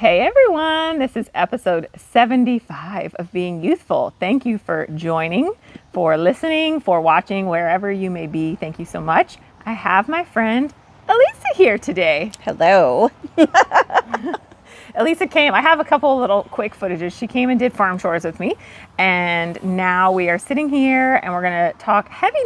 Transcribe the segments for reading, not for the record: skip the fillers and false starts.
Hey everyone, this is episode 75 of Being Youthful. Thank you for joining, for listening, for watching, wherever you may be. Thank you so much. I have my friend Elisa here today. Hello. Elisa came, I have a couple little quick footages. She came and did farm chores with me, and now we are sitting here and we're going to talk heavy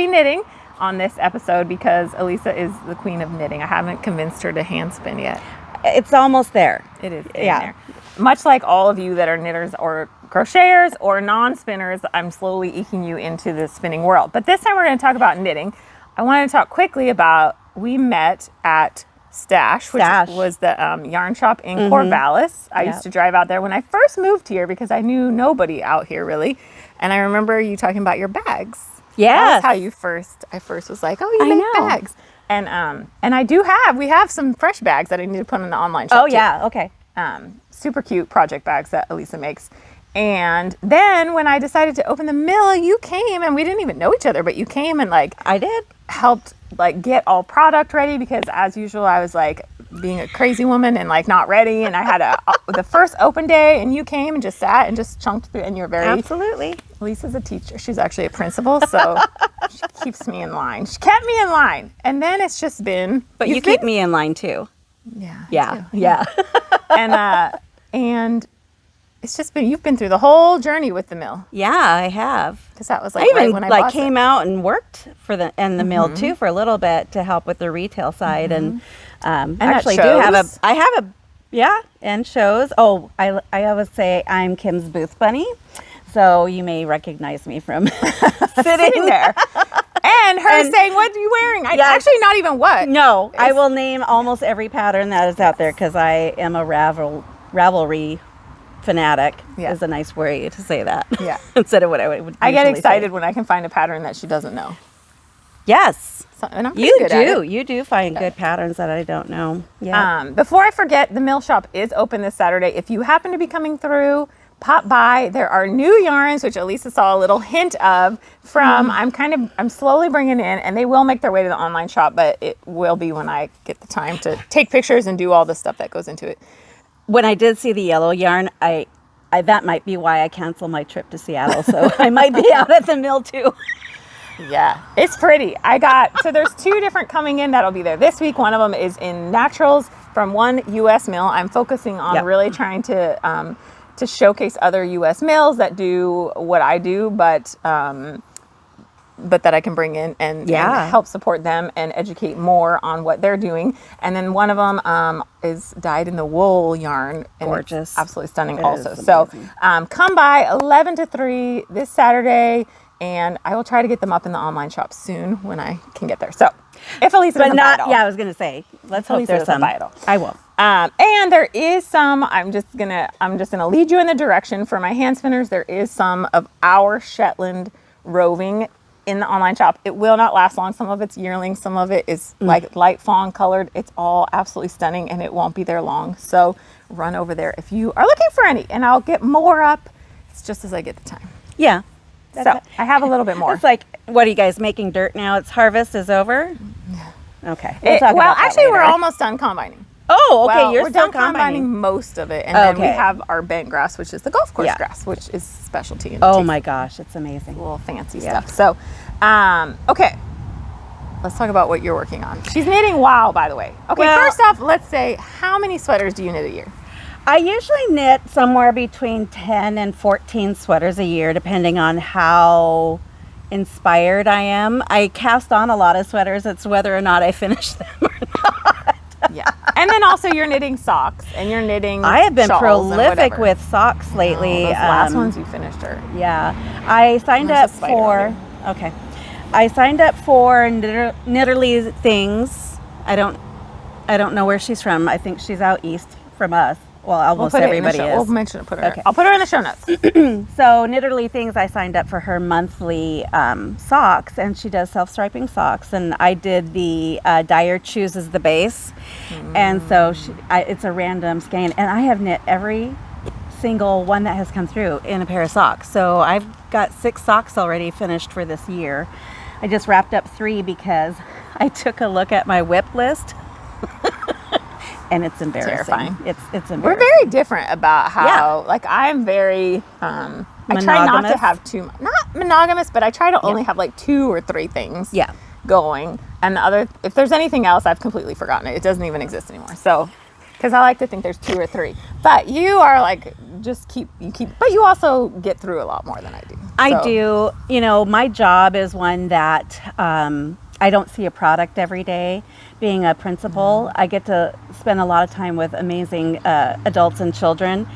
knitting on this episode because Elisa is the queen of knitting. I haven't convinced her to hand spin yet. It's almost there. It is there. Much like all of you that are knitters or crocheters or non-spinners, I'm slowly eking you into the spinning world. But this time we're going to talk about knitting. I wanted to talk quickly about, we met at Stash, which was the yarn shop in Corvallis. I used to drive out there when I first moved here because I knew nobody out here really. And I remember you talking about your bags. Yes. That's how I first was like, oh, you make bags. And we have some fresh bags that I need to put in the online shop. Oh, yeah. Okay. Super cute project bags that Elisa makes. And then when I decided to open the mill, you came, and we didn't even know each other, but you came and I did. Helped get all product ready because as usual, I was being a crazy woman and not ready. And I had the first open day, and you came and just sat and just chunked through, and you're very... Absolutely. Lisa's a teacher. She's actually a principal, so she keeps me in line. She kept me in line. And then it's just been... But you keep me in line too. Yeah. Yeah. And it's just been, you've been through the whole journey with the mill. Yeah, I have. Because that was I even right when I bought came out and worked for the mill too for a little bit to help with the retail side and actually and shows. Oh, I always say I'm Kim's booth bunny, so you may recognize me from sitting there. And her saying, "What are you wearing?" Actually, not even what. No, I will name almost every pattern that is out there because I am a Ravelry fanatic. Yeah. Is a nice way to say that. Yeah. Instead of what I would. I get excited when I can find a pattern that she doesn't know. Yes. And I'm good at it. You do find good patterns that I don't know. Yeah. Before I forget, the mill shop is open this Saturday. If you happen to be coming through, pop by. There are new yarns, which Elisa saw a little hint of from. I'm slowly bringing in, and they will make their way to the online shop, but it will be when I get the time to take pictures and do all the stuff that goes into it. When I did see the yellow yarn, I that might be why I canceled my trip to Seattle. So I might be out at the mill too. Yeah, it's pretty. So there's two different coming in that'll be there this week. One of them is in naturals from one U.S. mill. I'm focusing on really trying to showcase other U.S. mills that do what I do, but that I can bring in and help support them and educate more on what they're doing. And then one of them is dyed in the wool yarn. And gorgeous. It's absolutely stunning also. So come by 11 to 3 this Saturday, and I will try to get them up in the online shop soon when I can get there. So if Elisa doesn't buy it all. Yeah, I was going to say, let's hope there's some. Buy it all. I will. And there is some, I'm just gonna lead you in the direction for my hand spinners. There is some of our Shetland roving in the online shop. It will not last long. Some of it's yearling, some of it is light fawn colored. It's all absolutely stunning, and it won't be there long. So run over there if you are looking for any, and I'll get more up. It's just as I get the time. Yeah. So I have a little bit more. It's like, what are you guys making dirt now? It's harvest is over? Okay. We're almost done combining. Oh, okay. We're done combining most of it. And then we have our bent grass, which is the golf course grass, which is specialty. Oh my gosh, it's amazing. A little fancy stuff. So, okay. Let's talk about what you're working on. She's knitting WOW, by the way. Okay, first off, let's say, how many sweaters do you knit a year? I usually knit somewhere between 10 and 14 sweaters a year, depending on how inspired I am. I cast on a lot of sweaters. It's whether or not I finish them or not. Yeah. And then also you're knitting socks and you're knitting I have been prolific with socks lately. Those last ones you finished her. Yeah. I signed up for I signed up for Knitterly Things. I don't know where she's from. I think she's out east from us. Well, almost everybody is. We'll mention it. I'll put her in the show notes. So Knitterly Things, I signed up for her monthly socks, and she does self-striping socks. And I did the Dyer chooses the base, and so it's a random skein. And I have knit every single one that has come through in a pair of socks. So I've got 6 socks already finished for this year. I just wrapped up 3 because I took a look at my WIP list. and it's embarrassing. Terrifying. It's embarrassing. We're very different about how, like, I'm very, I try not to have not monogamous, but I try to only have like 2 or 3 things going. And the other, if there's anything else, I've completely forgotten it. It doesn't even exist anymore. So, because I like to think there's 2 or 3. But you are like, but you also get through a lot more than I do. I do. You know, my job is one that I don't see a product every day. Being a principal, I get to spend a lot of time with amazing adults and children.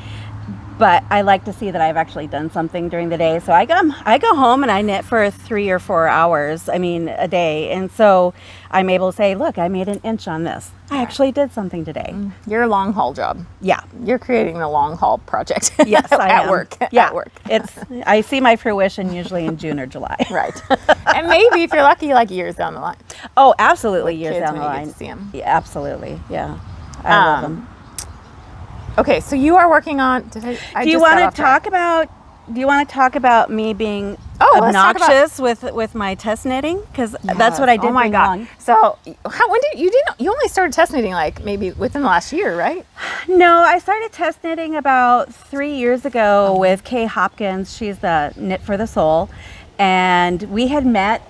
But I like to see that I've actually done something during the day. So I go home and I knit for 3 or 4 hours, a day. And so I'm able to say, look, I made an inch on this. I actually did something today. Your long haul job. Yeah. You're creating the long haul project. Yes, I am. At work. Yeah. At work. I see my fruition usually in June or July. Right. And maybe if you're lucky, like years down the line. Oh, absolutely. Years Kids down the when you line. get to see them. Yeah, absolutely. Yeah. I love them. Okay, so you are working on. Do you want to talk about me being obnoxious with my test knitting? Because that's what I did. Oh my God! So you only started test knitting like maybe within the last year, right? No, I started test knitting about 3 years ago with Kay Hopkins. She's the Knit for the Soul. And we had met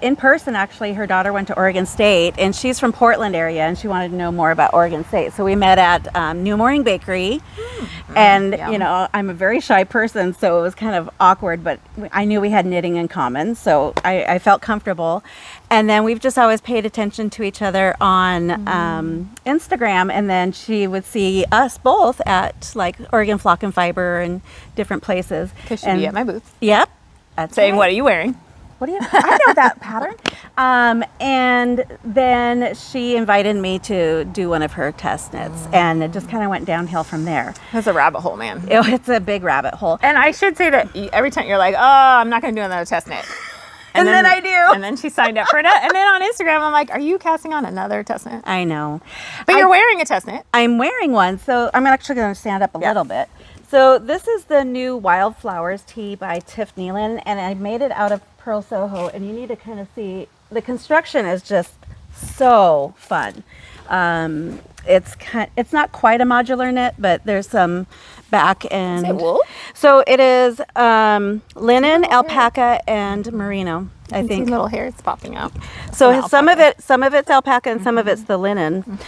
in person, actually. Her daughter went to Oregon State, and she's from Portland area, and she wanted to know more about Oregon State. So we met at New Morning Bakery, and you know, I'm a very shy person, so it was kind of awkward, but I knew we had knitting in common, so I felt comfortable. And then we've just always paid attention to each other on Instagram, and then she would see us both at like Oregon Flock and Fiber and different places. Because she'd be at my booth. Yep. Saying, right. What are you wearing? What do you? I know that pattern. And then she invited me to do one of her test knits, and it just kind of went downhill from there. It's a rabbit hole, man. It's a big rabbit hole. And I should say that every time you're like, oh, I'm not going to do another test knit. And then I do. And then she signed up for it. And then on Instagram, I'm like, are you casting on another test knit? I know. But you're wearing a test knit. I'm wearing one, so I'm actually going to stand up a little bit. So this is the new Wildflowers tee by Tiff Nealon, and I made it out of Pearl Soho, and you need to kind of see, the construction is just so fun. It's not quite a modular knit, but there's some back and... Is it wool? So it is linen, alpaca, and merino, I think. See little hairs popping out. So some of it's alpaca and some of it's the linen.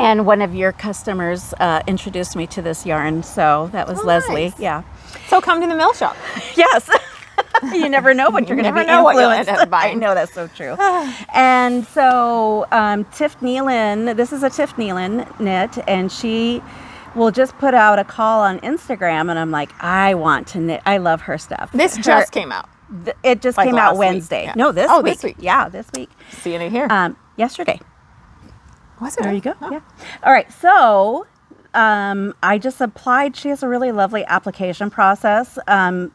And one of your customers introduced me to this yarn, so that was Leslie. Nice. Yeah. So come to the mill shop. Yes. You never know what you're going to be influenced. What you'll end up buying. I know, that's so true. And so Tiff Nealon, this is a Tiff Nealon knit, and she will just put out a call on Instagram, and I'm like, I want to knit. I love her stuff. This just came out. It just came out Wednesday. Yeah. No, this week. This week. Yeah, this week. Seeing it here. Yesterday. Was it? There you go. Oh. Yeah. All right. So I just applied. She has a really lovely application process.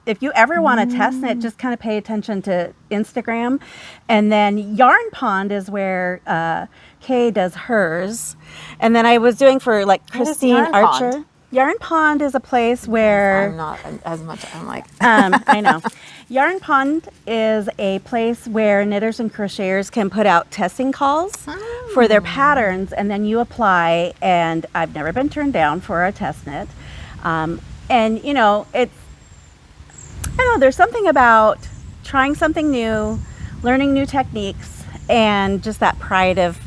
If you ever want to test knit, just kind of pay attention to Instagram. And then Yarn Pond is where Kay does hers. And then I was doing for like Christine Archer. Pond? Yarn Pond is a place where... I'm not as much, I'm like... I know. Yarn Pond is a place where knitters and crocheters can put out testing calls for their patterns, and then you apply, and I've never been turned down for a test knit. And, you know, I don't know, there's something about trying something new, learning new techniques, and just that pride of,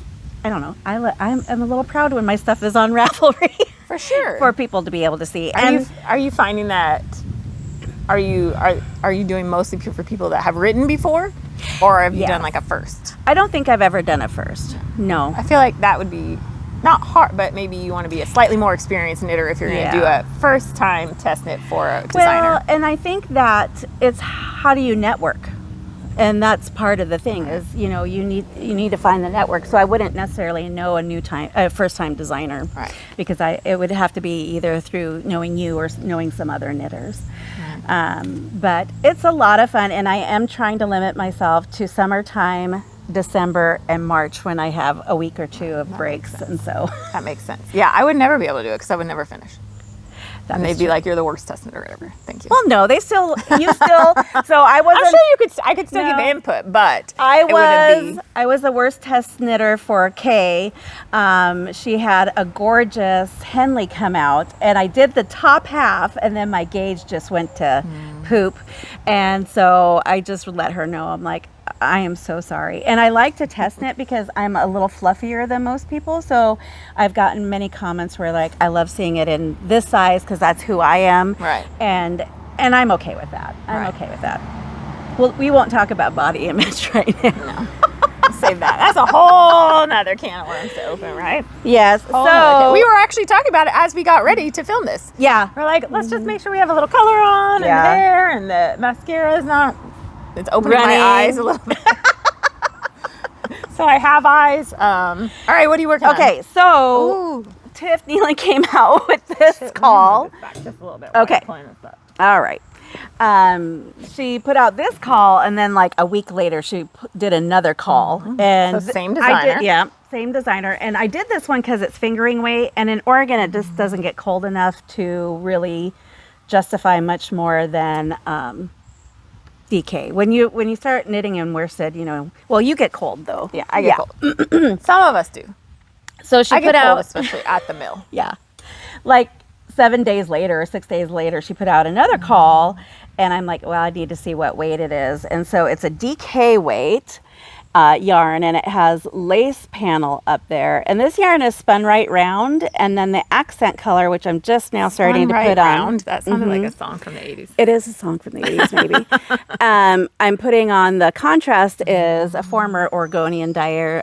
I don't know, I'm a little proud when my stuff is on Ravelry. For sure. For people to be able to see. Are you finding that, are you doing mostly for people that have written before? Or have you done like a first? I don't think I've ever done a first. No. I feel like that would be not hard, but maybe you want to be a slightly more experienced knitter if you're going to do a first time test knit for a designer. Well, and I think that it's how do you network? And that's part of the thing is, you know, you need to find the network. So I wouldn't necessarily know a first time designer, right? Because it would have to be either through knowing you or knowing some other knitters. Right. But it's a lot of fun, and I am trying to limit myself to summertime, December, and March when I have a week or two of breaks, and so that makes sense. Yeah, I would never be able to do it because I would never finish. And they'd be like, "You're the worst test knitter," or whatever. Thank you. Well, no, you still. So I wasn't. I'm sure I could still give input, but I was the worst test knitter for Kay. She had a gorgeous Henley come out, and I did the top half, and then my gauge just went to poop, and so I just let her know. I'm like, I am so sorry. And I like to test knit because I'm a little fluffier than most people. So I've gotten many comments where like, I love seeing it in this size because that's who I am. Right. And I'm okay with that. I'm okay with that. Well, we won't talk about body image right now. No. Save that. That's a whole nother can of worms to open, right? Yes. So we were actually talking about it as we got ready to film this. Yeah. We're like, let's just make sure we have a little color on and hair, and the mascara is not. It's opening my eyes a little bit. So I have eyes. All right, what are you working on? Okay, so Tiff Neely came out with this call. Back just a little bit. Okay. All right. She put out this call, and then like a week later, she did another call. And so same designer. Same designer. And I did this one because it's fingering weight, and in Oregon, it just doesn't get cold enough to really justify much more than DK. When you start knitting in worsted, well, you get cold though. Yeah, I get cold. Some of us do. So she put out, especially at the mill. Yeah, like 7 days later or 6 days later, she put out another call, and I'm like, well, I need to see what weight it is. And so it's a DK weight yarn, and it has lace panel up there. And this yarn is spun right round, and then the accent color, which I'm just now starting to put on. That sounded like a song from the 80s. It is a song from the 80s, maybe. I'm putting on the contrast is a former Oregonian dyer,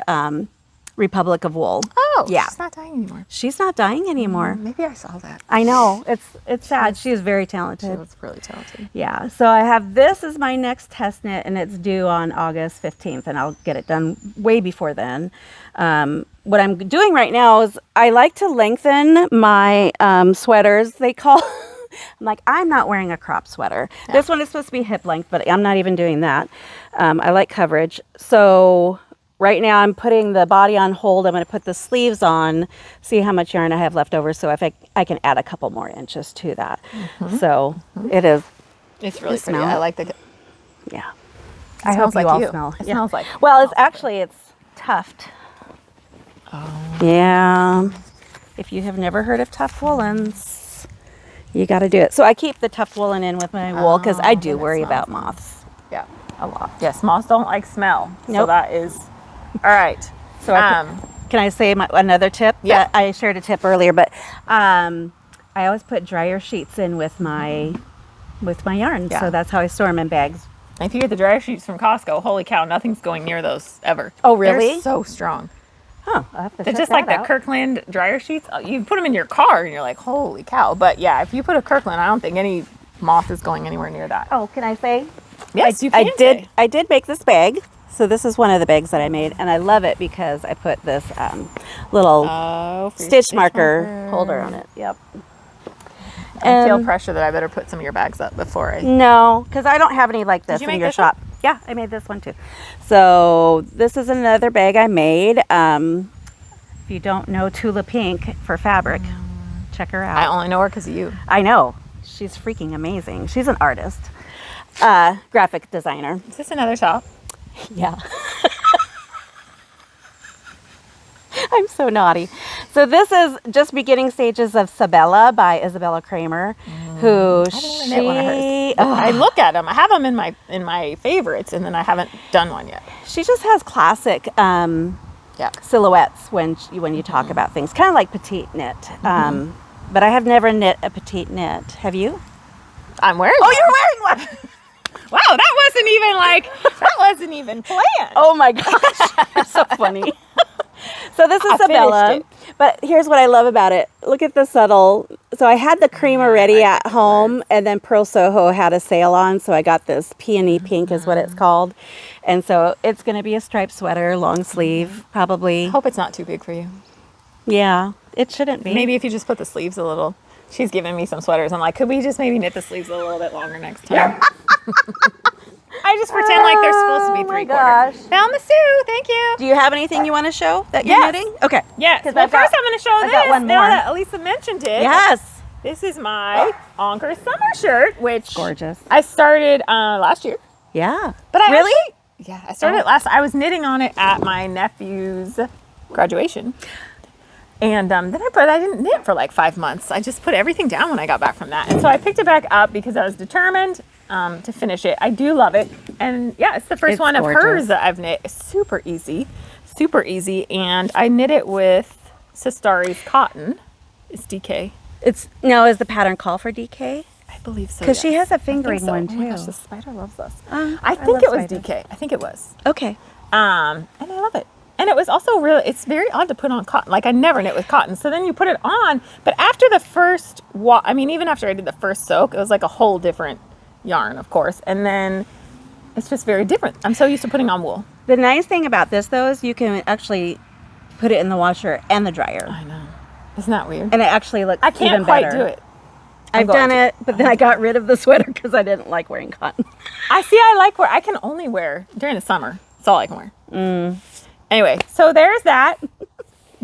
Republic of Wool. Oh, yeah. She's not dying anymore. She's not dying anymore. Maybe I saw that. I know. It's sad. She is very talented. She was really talented. Yeah. So I have this as my next test knit, and it's due on August 15th, and I'll get it done way before then. What I'm doing right now is I like to lengthen my sweaters, they call. I'm like, I'm not wearing a crop sweater. Yeah. This one is supposed to be hip length, but I'm not even doing that. I like coverage. So right now I'm putting the body on hold. I'm going to put the sleeves on, see how much yarn I have left over, so if I can add a couple more inches to that. So it is. It's really pretty. I like the. Yeah. I hope you all smell. It smells like. Well, it's tuft. Oh. Yeah. If you have never heard of tuft woolens, you got to do it. So I keep the tuft woolen in with my wool because I do worry about moths. Yeah. A lot. Yes, moths don't like smell. Nope. So that is. All right. So can I say another tip? Yeah. I shared a tip earlier, but I always put dryer sheets in with my yarn. Yeah. So that's how I store them in bags. If you get the dryer sheets from Costco, holy cow, nothing's going near those ever. Oh, really? They're so strong. Huh. I'll have to They're check just that like out. the Kirkland dryer sheets. You put them in your car and you're like, holy cow. But yeah, if you put a Kirkland, I don't think any moth is going anywhere near that. Oh, can I say? Yes, you can. I did make this bag. So this is one of the bags that I made, and I love it because I put this little stitch marker holder on it. Yep. I feel pressure that I better put some of your bags up before I... No, because I don't have any like this in your shop. Yeah, I made this one too. So this is another bag I made. If you don't know Tula Pink for fabric, check her out. I only know her because of you. I know. She's freaking amazing. She's an artist, graphic designer. Is this another top? Yeah. I'm so naughty. So this is just beginning stages of Sabella by Isabella Kramer, who I look at them. I have them in my favorites, and then I haven't done one yet. She just has classic silhouettes when you talk about things, kind of like petite knit. But I have never knit a petite knit. Have you? I'm wearing one. Oh, you're wearing one. Wow, that wasn't even planned. Oh my gosh, it's so funny. So this is Sabella, but here's what I love about it. Look at the subtle. So I had the cream already at home, and then Pearl Soho had a sale on, so I got this peony pink is what it's called. And so it's going to be a striped sweater, long sleeve, probably. I hope it's not too big for you. Yeah, it shouldn't be. Maybe if you just put the sleeves a little. She's giving me some sweaters. I'm like, could we just maybe knit the sleeves a little bit longer next time? I just pretend like they're supposed to be 3/4. Thelma Sue, thank you. Do you have anything you want to show that you're knitting? Okay. Yes. Well, first I'm going to show this. One now more. that Elisa mentioned it. Yes. This is my Anchor summer shirt, which Gorgeous. I started last year. Yeah. But I really? I started it last. I was knitting on it at my nephew's graduation. And then I didn't knit for like 5 months. I just put everything down when I got back from that. And so I picked it back up because I was determined to finish it. I do love it. And yeah, it's the first one of hers that I've knit. It's super easy. And I knit it with Sistari's cotton. It's DK. Is the pattern call for DK? I believe so. Because she has a fingering one too. Oh my gosh, the spider loves us. I think it was spiders. DK. I think it was. Okay. And I love it. And it was also really, it's very odd to put on cotton. Like I never knit with cotton. So then you put it on, but after the first even after I did the first soak, it was like a whole different yarn, of course. And then it's just very different. I'm so used to putting on wool. The nice thing about this though is you can actually put it in the washer and the dryer. I know. Isn't that weird? And it actually looks even better. I can't quite do it. I've done it, but then I got rid of the sweater because I didn't like wearing cotton. I can only wear during the summer. That's all I can wear. Anyway, so there's that.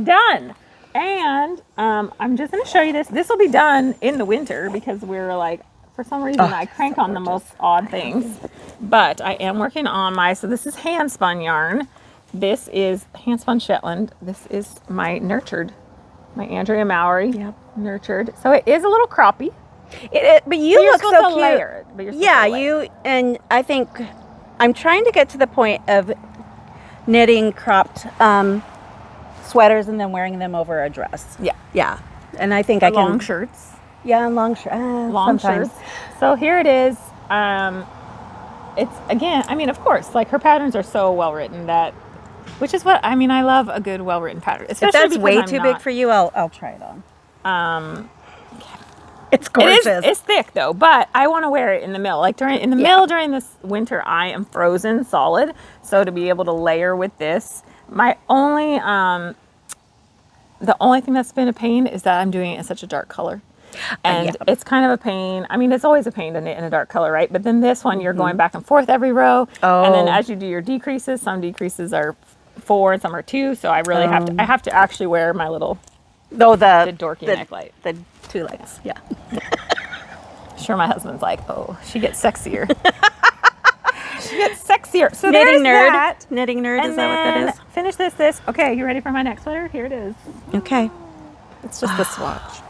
Done. And I'm just going to show you this. This will be done in the winter because we're like, for some reason, I crank on the most odd things. But I am working on so this is hand spun yarn. This is hand spun Shetland. This is my Andrea Mowry. Yep. Nurtured. So it is a little croppy. But you look so cute. Layer it, but you're yeah, and I think I'm trying to get to the point of knitting cropped sweaters and then wearing them over a dress. Yeah. Yeah. And I think I can. Long shirts. Yeah, and long shirts. Long shirts. So here it is. It's, again, I mean, of course, like her patterns are so well written which is what, I mean, I love a good well written pattern. Especially if that's way too big for you, I'll try it on. It's gorgeous. It's thick though, but I want to wear it in the mill. Like during this winter, I am frozen solid. So to be able to layer with this, the only thing that's been a pain is that I'm doing it in such a dark color. And it's kind of a pain. I mean, it's always a pain to knit in a dark color, right? But then this one, you're going back and forth every row. Oh. And then as you do your decreases, some decreases are 4 and some are 2. So I really have to actually wear my little, the dorky neck light. The 2 lights, yeah. Sure, my husband's like, oh, she gets sexier. She gets sexier. So knitting there's nerd. that. Knitting nerd, and is that what that is? Finish this. Okay, you ready for my next sweater? Here it is. Okay. It's just the swatch.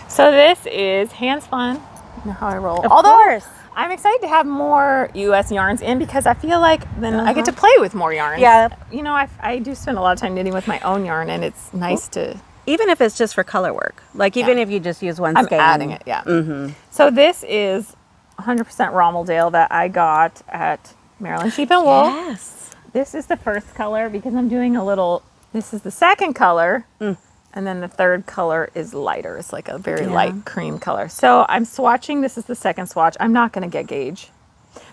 So this is hand spun. You know how I roll. Of course. I'm excited to have more US yarns in because I feel like then I get to play with more yarns. Yeah. You know, I do spend a lot of time knitting with my own yarn, and it's nice to... Even if it's just for color work. Like even if you just use one skein. I'm adding it, yeah. Mm-hmm. So this is 100% Rommeldale that I got at Maryland Sheep and Wool. Yes. This is the first color because I'm doing this is the second color. And then the third color is lighter. It's like a very light cream color. So I'm swatching. This is the second swatch. I'm not going to get gauge.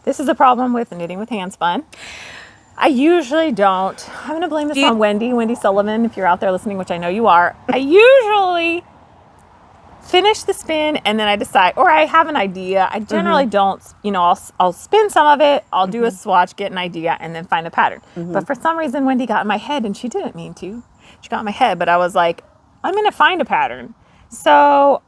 This is the problem with knitting with hand spun. I usually don't. I'm going to blame this on Wendy Sullivan, if you're out there listening, which I know you are. I usually finish the spin and then I decide, or I have an idea. I generally don't, I'll spin some of it. I'll do a swatch, get an idea, and then find a pattern. But for some reason, Wendy got in my head, and she didn't mean to. She got in my head, but I was like, I'm going to find a pattern. So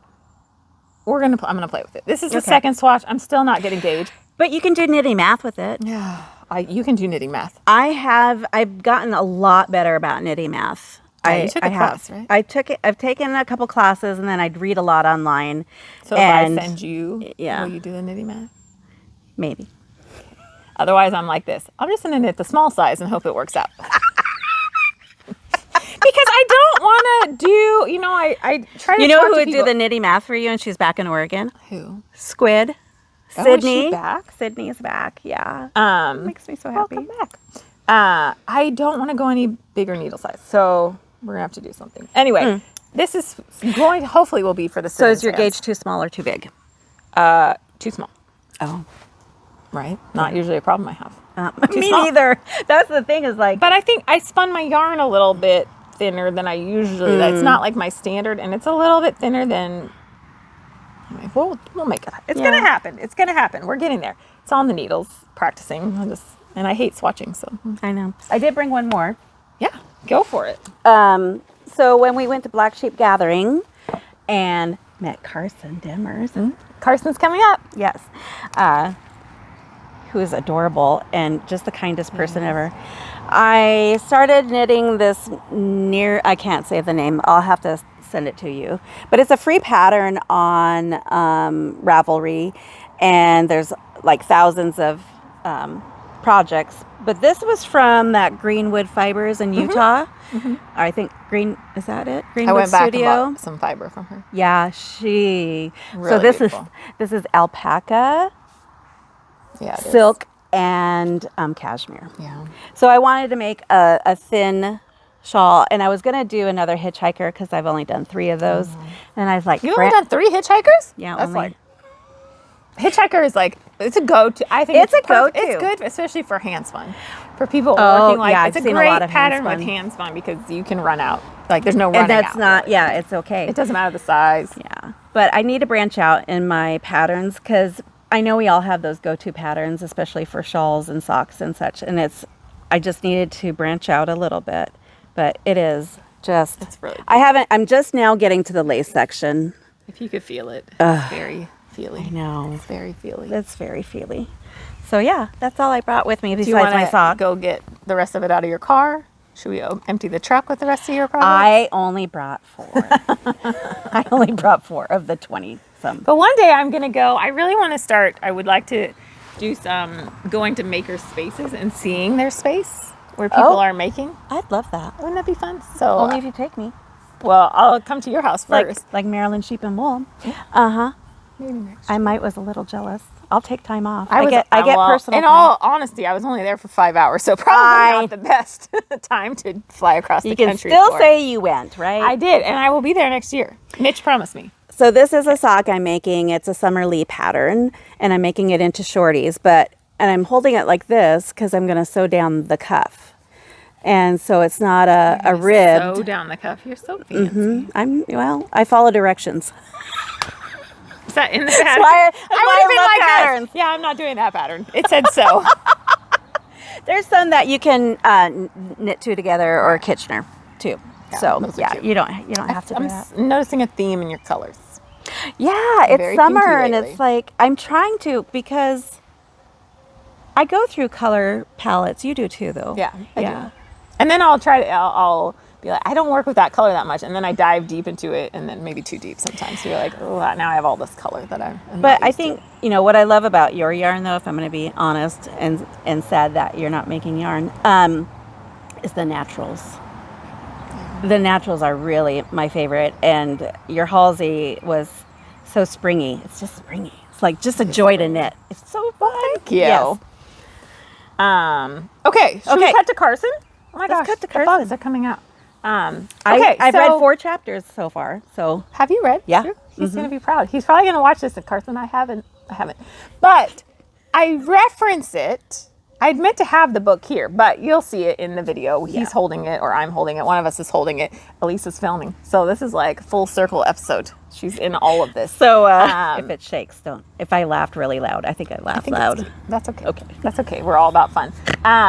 I'm going to play with it. This is the second swatch. I'm still not getting gauge. But you can do knitting math with it. Yeah. You can do knitting math. I've gotten a lot better about knitting math. You took a class, right? I took it. I've taken a couple classes, and then I'd read a lot online. So if I send you, will you do the knitting math? Maybe. Otherwise, I'm like this. I'm just going to knit the small size and hope it works out. Because I don't want to do, I try to. You know who would do the knitting math for you, and she's back in Oregon? Who? Squid. Oh, Sydney. Is she back? Sydney is back. Yeah. Makes me so happy. Welcome back. I don't want to go any bigger needle size, so we're gonna have to do something. Anyway, this is going to hopefully will be for the. So is your gauge too small or too big? Too small. Oh. Right. Not usually a problem I have. Me neither. That's the thing is like. But I think I spun my yarn a little bit thinner than I usually. It's not like my standard, and it's a little bit thinner than. We'll make it. It's gonna happen. It's gonna happen. We're getting there. It's on the needles, practicing. And I hate swatching, so I know. I did bring one more. Yeah, go for it. So when we went to Black Sheep Gathering, and met Carson Demers. Carson's coming up. Yes. Who is adorable and just the kindest person ever. I started knitting this I can't say the name. I'll have to send it to you. But it's a free pattern on Ravelry, and there's like thousands of projects. But this was from that Greenwood Fibers in Utah. I think is that it? Greenwood I went back Studio. and bought some fiber from her. Yeah, she. Really so beautiful. this is alpaca, silk, and cashmere. Yeah. So I wanted to make a thin shawl, and I was gonna do another hitchhiker because I've only done 3 of those, and I was like, "You only done 3 hitchhikers?" Yeah, that's only. like hitchhiker is like it's a go-to. I think It's a go-to. It's good, especially for handspun. For people working like yeah, it's I've a seen a great lot of pattern with handspun. handspun because you can run out. Like there's no running And that's out. not. Yeah, it's okay. It doesn't matter the size. Yeah, but I need to branch out in my patterns because I know we all have those go-to patterns, especially for shawls and socks and such. And I just needed to branch out a little bit, but it is just. It's really. I'm just now getting to the lace section. If you could feel it, it's very feely. I know. It's very feely. It's very feely. So yeah, that's all I brought with me Do you besides want my to sock. go get the rest of it out of your car? Should we empty the truck with the rest of your products? I only brought 4. I only brought 4 of the 20 some. But one day I'm going to go. I really want to start. I would like to do some going to maker spaces and seeing their space where people are making. I'd love that. Wouldn't that be fun? So, Only if you take me. well, I'll come to your house first. Like Maryland Sheep and Wool. Maybe next. I was a little jealous. I'll take time off. I get well, personal in time. all honesty, I was only there for 5 hours, so probably not the best time to fly across the You can country. still say you went, right? I did, and I will be there next year. Mitch promised me. So this is a sock I'm making. It's a Summer Lee pattern, and I'm making it into shorties, and I'm holding it like this because I'm going to sew down the cuff. And so it's not a ribbed. Sew down the cuff. You're so fancy. I follow directions. Is that in the pattern? That's why I would've love been patterns. this. Yeah, I'm not doing that pattern. It said so. There's some that you can knit 2 together or Kitchener too. Yeah, So those are yeah, cute. you don't have to do that. Noticing a theme in your colors. Yeah, Very it's summer pinky and lately. it's like I'm trying to because I go through color palettes. You do too, though. Yeah, I yeah. do. And then I'll try to. I'll be like, I don't work with that color that much, and then I dive deep into it, and then maybe too deep sometimes. So you're like, oh, now I have all this color that I'm. But I think what I love about your yarn, though, if I'm going to be honest and sad that you're not making yarn, is the naturals. The naturals are really my favorite, and your Halsey was so springy. It's just springy. It's like just a joy to knit. It's so fun. Thank you. Yes. Okay. Should we cut to Carson? Oh my gosh, cut to the Carson. bugs are coming out. Okay, I've read 4 chapters so far. So Have you read? Yeah. Sure. He's going to be proud. He's probably going to watch this. And Carson, I haven't. But I reference it. I'd meant to have the book here, but you'll see it in the video. He's holding it, or I'm holding it. One of us is holding it. Elisa's filming. So this is like full circle episode. She's in all of this. So if it shakes, don't. If I laughed really loud, I think I laughed loud. That's okay. Okay. That's okay. We're all about fun.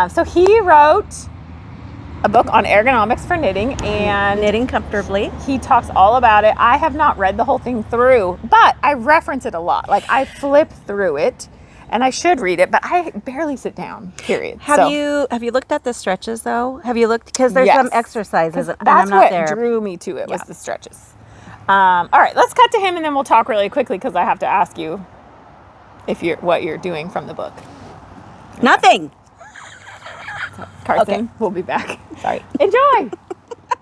So he wrote a book on ergonomics for knitting, and Knitting comfortably. he talks all about it. I have not read the whole thing through, but I reference it a lot. Like I flip through it, and I should read it, but I barely sit down. Period. Have you looked at the stretches though? Have you looked because there's Yes. some exercises and I'm That's not what there. drew me to it was Yeah. the stretches. All right, let's cut to him, and then we'll talk really quickly because I have to ask you what you're doing from the book. Nothing. Carson, Okay. we'll be back. Sorry. Enjoy.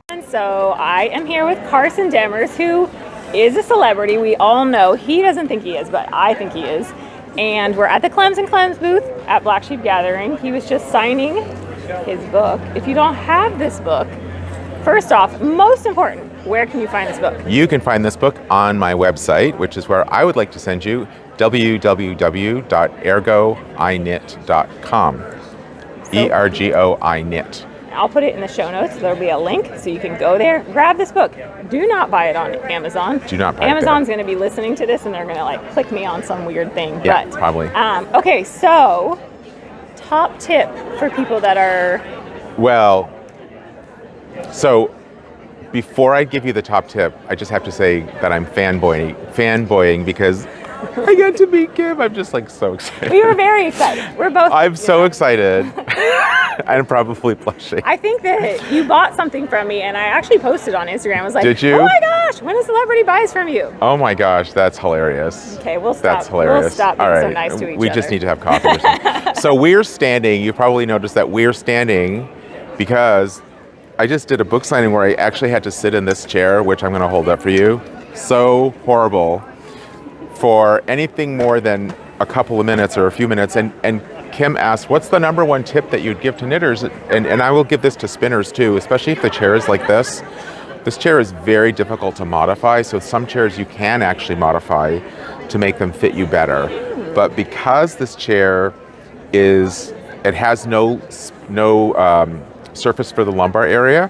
And so I am here with Carson Demers, who is a celebrity. We all know he doesn't think he is, but I think he is. And we're at the Clems and Clems booth at Black Sheep Gathering. He was just signing his book. If you don't have this book, first off, most important, where can you find this book? You can find this book on my website, which is where I would like to send you, www.ergoiknit.com. ERGOIKNIT. I'll put it in the show notes. There'll be a link so you can go there, grab this book. Do not buy it on Amazon. Do not buy it Amazon's there. going to be listening to this and they're going to like click me on some weird thing. Yeah, but, probably. Okay, so top tip for people that are. Well, so before I give you the top tip, I just have to say that I'm fanboying because I get to meet Kim. I'm just like so excited. We were very excited. We're both. I'm so excited. I'm probably blushing. I think that you bought something from me, and I actually posted on Instagram. I was like, Did you? Oh my gosh, when a celebrity buys from you. Oh my gosh, that's hilarious. Okay, we'll stop. That's hilarious. We'll stop being All right. so nice to each other. We just need to have coffee or something. So we're standing. You probably noticed that we're standing because I just did a book signing where I actually had to sit in this chair, which I'm going to hold up for you. So horrible. For anything more than a couple of minutes or a few minutes. And Kim asked, what's the number one tip that you'd give to knitters? And I will give this to spinners too, especially if the chair is like this. This chair is very difficult to modify. So some chairs you can actually modify to make them fit you better. But because this chair it has no surface for the lumbar area,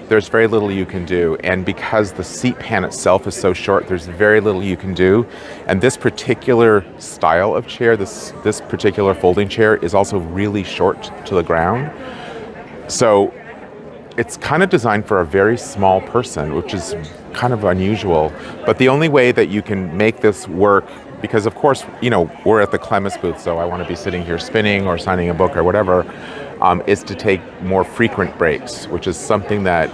there's very little you can do. And because the seat pan itself is so short, there's very little you can do. And this particular style of chair, this particular folding chair, is also really short to the ground. So it's kind of designed for a very small person, which is kind of unusual. But the only way that you can make this work, because of course, we're at the Clemmis booth, so I want to be sitting here spinning or signing a book or whatever, is to take more frequent breaks, which is something that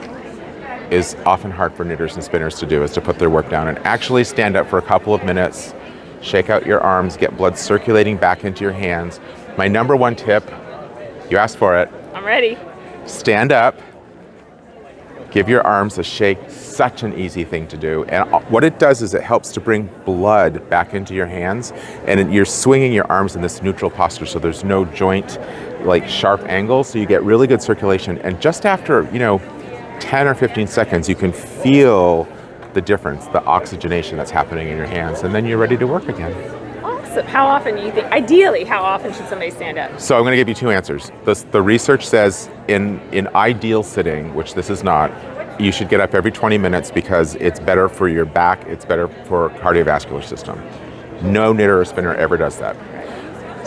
is often hard for knitters and spinners to do, is to put their work down and actually stand up for a couple of minutes, shake out your arms, get blood circulating back into your hands. My number one tip, you asked for it. I'm ready. Stand up, give your arms a shake. Such an easy thing to do. And what it does is it helps to bring blood back into your hands, and you're swinging your arms in this neutral posture, so there's no joint, like sharp angles, so you get really good circulation. And just after, 10 or 15 seconds, you can feel the difference, the oxygenation that's happening in your hands, and then you're ready to work again. Awesome. How often do you think, ideally, how often should somebody stand up? So I'm going to give you two answers. The research says in ideal sitting, which this is not, you should get up every 20 minutes because it's better for your back, it's better for cardiovascular system. No knitter or spinner ever does that.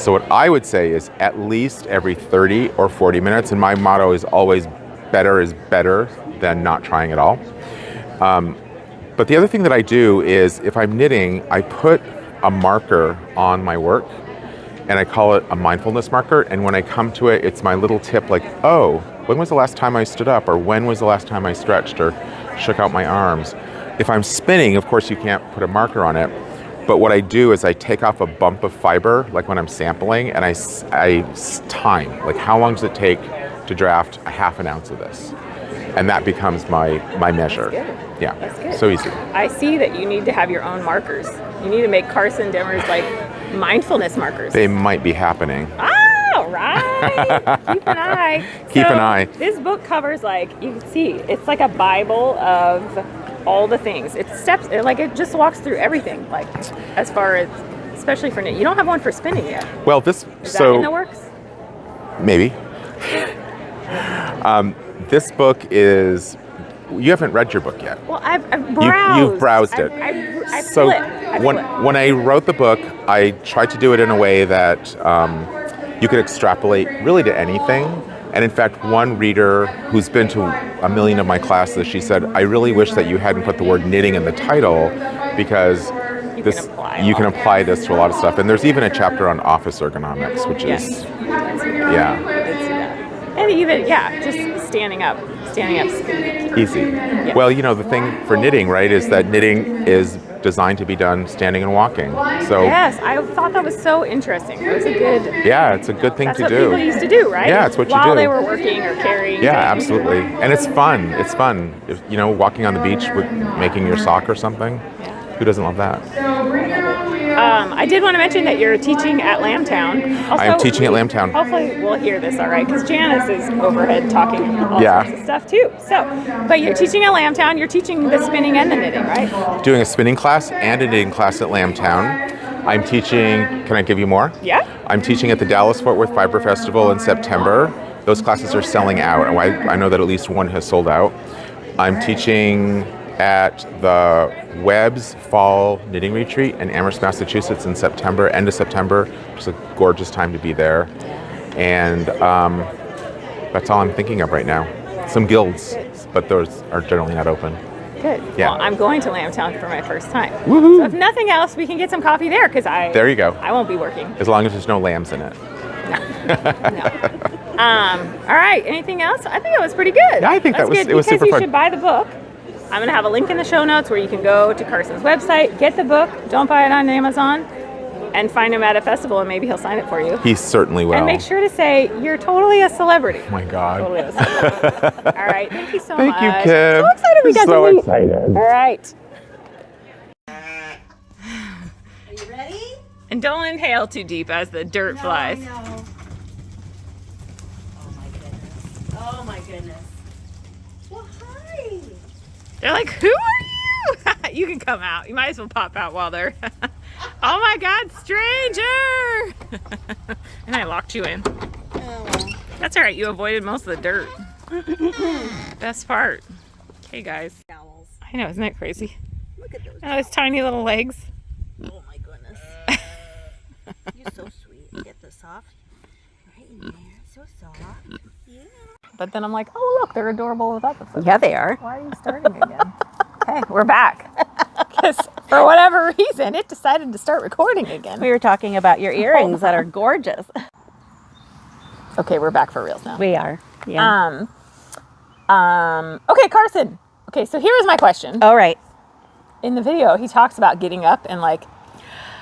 So what I would say is at least every 30 or 40 minutes, and my motto is always better is better than not trying at all. But the other thing that I do is if I'm knitting, I put a marker on my work, and I call it a mindfulness marker. And when I come to it, it's my little tip like, oh, when was the last time I stood up? Or when was the last time I stretched or shook out my arms? If I'm spinning, of course, you can't put a marker on it. But what I do is I take off a bump of fiber, like when I'm sampling, and I time, like how long does it take to draft a half an ounce of this? And that becomes my measure. That's good. Yeah, That's good. So easy. I see that you need to have your own markers. You need to make Carson Demers like mindfulness markers. They might be happening. Oh, right. Keep an eye. Keep an eye. This book covers, like, you can see, it's like a Bible of all the things. It steps, it just walks through everything, like, as far as, especially for knit. You don't have one for spinning yet. Well, Is that in the works? Maybe. This book is, you haven't read your book yet. Well, I've browsed. You've browsed it. I've So flipped. when I wrote the book, I tried to do it in a way that you could extrapolate really to anything. And in fact, one reader who's been to a million of my classes, she said, I really wish that you hadn't put the word knitting in the title, because you can apply this to a lot of stuff. And there's even a chapter on office ergonomics, which is, And even, just standing up. Easy. Yeah. Well, the thing for knitting, right, is that knitting is designed to be done standing and walking. So yes, I thought that was so interesting. It was a good. Yeah, it's a good thing That's to what do. people used to do, right? Yeah, it's what you do. While they were working or carrying. Yeah, absolutely. And it's fun. It's fun. If, walking on the beach with making your sock or something. Yeah. Who doesn't love that? I did want to mention that you're teaching at Lambtown. Also, I'm teaching at Lambtown. Hopefully we'll hear this all right, because Janice is overhead talking all sorts of stuff too. So, but you're teaching at Lambtown. You're teaching the spinning and the knitting, right? Doing a spinning class and a knitting class at Lambtown. I'm teaching, can I give you more? Yeah. I'm teaching at the Dallas-Fort Worth Fiber Festival in September. Those classes are selling out. I know that at least one has sold out. I'm teaching at the Webb's Fall Knitting Retreat in Amherst, Massachusetts in September, end of September. It's a gorgeous time to be there. And that's all I'm thinking of right now. Some guilds. but those are generally not open. Good. Yeah. Well, I'm going to Lambtown for my first time. Woohoo! So if nothing else, we can get some coffee there because There you go. I won't be working. As long as there's no lambs in it. No. All right. Anything else? I think it was pretty good. Yeah, I think That's that was good it was because super you fun. should buy the book. I'm going to have a link in the show notes where you can go to Carson's website, get the book, don't buy it on Amazon, and find him at a festival, and maybe he'll sign it for you. He certainly will. And make sure to say you're totally a celebrity. Oh my God. Totally a celebrity. All right. Thank you so much. Thank you, Kim. So excited we got So to meet. excited. All right. Are you ready? And don't inhale too deep as the dirt flies. I know. Oh my goodness. Oh my goodness. Well, hi. They're like, who are you? You can come out. You might as well pop out while they're. Oh my God, stranger! And I locked you in. Oh. That's all right. You avoided most of the dirt. Best part. Hey guys. Owls. I know, isn't that crazy? Look at those. Oh, those tiny little legs. Oh my goodness. You're so sweet. You get the soft right in there. So soft. Yeah. But then I'm like, oh look, they're adorable without the foot. Yeah, they are. Why are you starting again? Okay, we're back. Because for whatever reason, it decided to start recording again. We were talking about your earrings that are gorgeous. Okay, we're back for reals now. We are. Yeah. Okay, Carson. Okay, so here's my question. All right. In the video, he talks about getting up and like,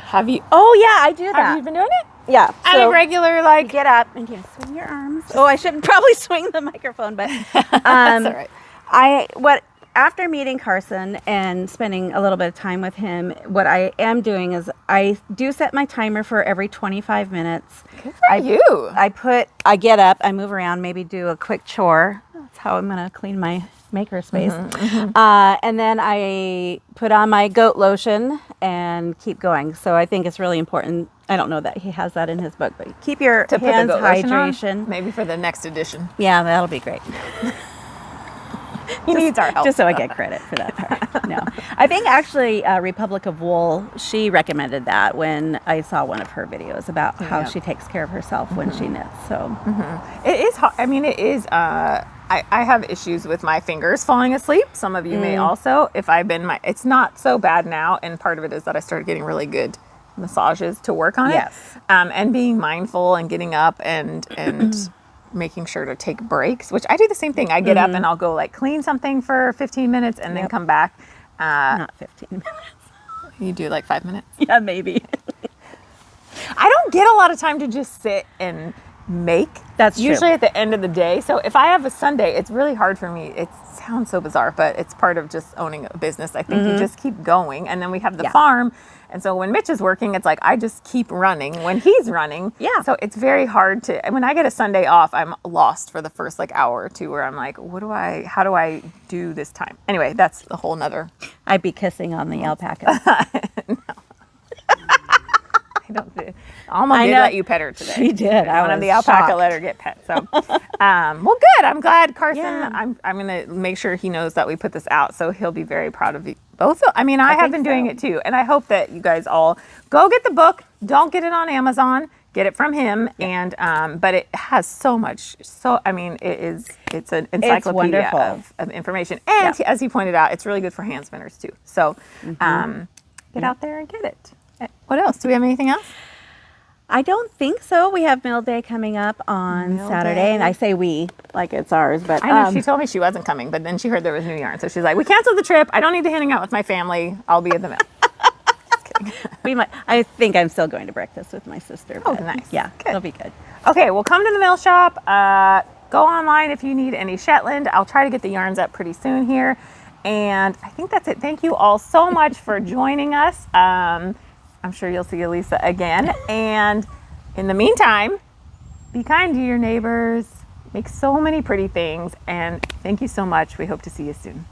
have you Oh yeah, I do that. have you been doing it? Yeah. At a regular like? Get up and you swing your arms. Oh, I should probably swing the microphone, but That's all right. After meeting Carson and spending a little bit of time with him, what I am doing is I do set my timer for every 25 minutes. Good for you. I get up, I move around, maybe do a quick chore. That's how I'm going to clean my maker space. And then I put on my goat lotion and keep going. So I think it's really important. I don't know that he has that in his book, but keep your To put hands the goat lotion on? hydration. Maybe for the next edition. Yeah, that'll be great. He needs our help. Just so I get credit for that part. No, I think actually Republic of Wool, she recommended that when I saw one of her videos about how she takes care of herself when she knits. So It is hard. I mean, it is. I have issues with my fingers falling asleep. Some of you may also. It's not so bad now, and part of it is that I started getting really good massages to work on it. And being mindful and getting up and making sure to take breaks, which I do the same thing. I get up and I'll go like clean something for 15 minutes and then come back. not 15 minutes. You do like 5 minutes. Yeah, maybe. I don't get a lot of time to just sit and make. That's true. Usually at the end of the day. So if I have a Sunday, it's really hard for me. It sounds so bizarre, but it's part of just owning a business. I think you just keep going. And then we have the farm. And so when Mitch is working, it's like I just keep running when he's running. Yeah. So it's very hard to, when I get a Sunday off, I'm lost for the first like hour or two where I'm like, how do I do this time? Anyway, that's a whole nother. I'd be kissing on the alpaca. I don't do. Alma did let you pet her today. She did. I One of was the alpaca shocked. let her get pet. So, well, good. I'm glad, Carson. Yeah. I'm gonna make sure he knows that we put this out, so he'll be very proud of you both. I mean, I have been doing it too, and I hope that you guys all go get the book. Don't get it on Amazon. Get it from him, and but it has so much. So I mean, it's an encyclopedia of information, and as he pointed out, it's really good for hand spinners too. So, get out there and get it. What else? Do we have anything else? I don't think so. We have Mill Day coming up on Saturday, and I say we like it's ours, but I know she told me she wasn't coming, but then she heard there was new yarn, so she's like, "We canceled the trip. I don't need to hang out with my family. I'll be at the mill." Just kidding. we might. I think I'm still going to breakfast with my sister. Oh, but nice. Yeah, Good. it'll be good. Okay, well, come to the mill shop. Go online if you need any Shetland. I'll try to get the yarns up pretty soon here, and I think that's it. Thank you all so much for joining us. I'm sure you'll see Elisa again. And in the meantime, be kind to your neighbors, make so many pretty things, and thank you so much. We hope to see you soon.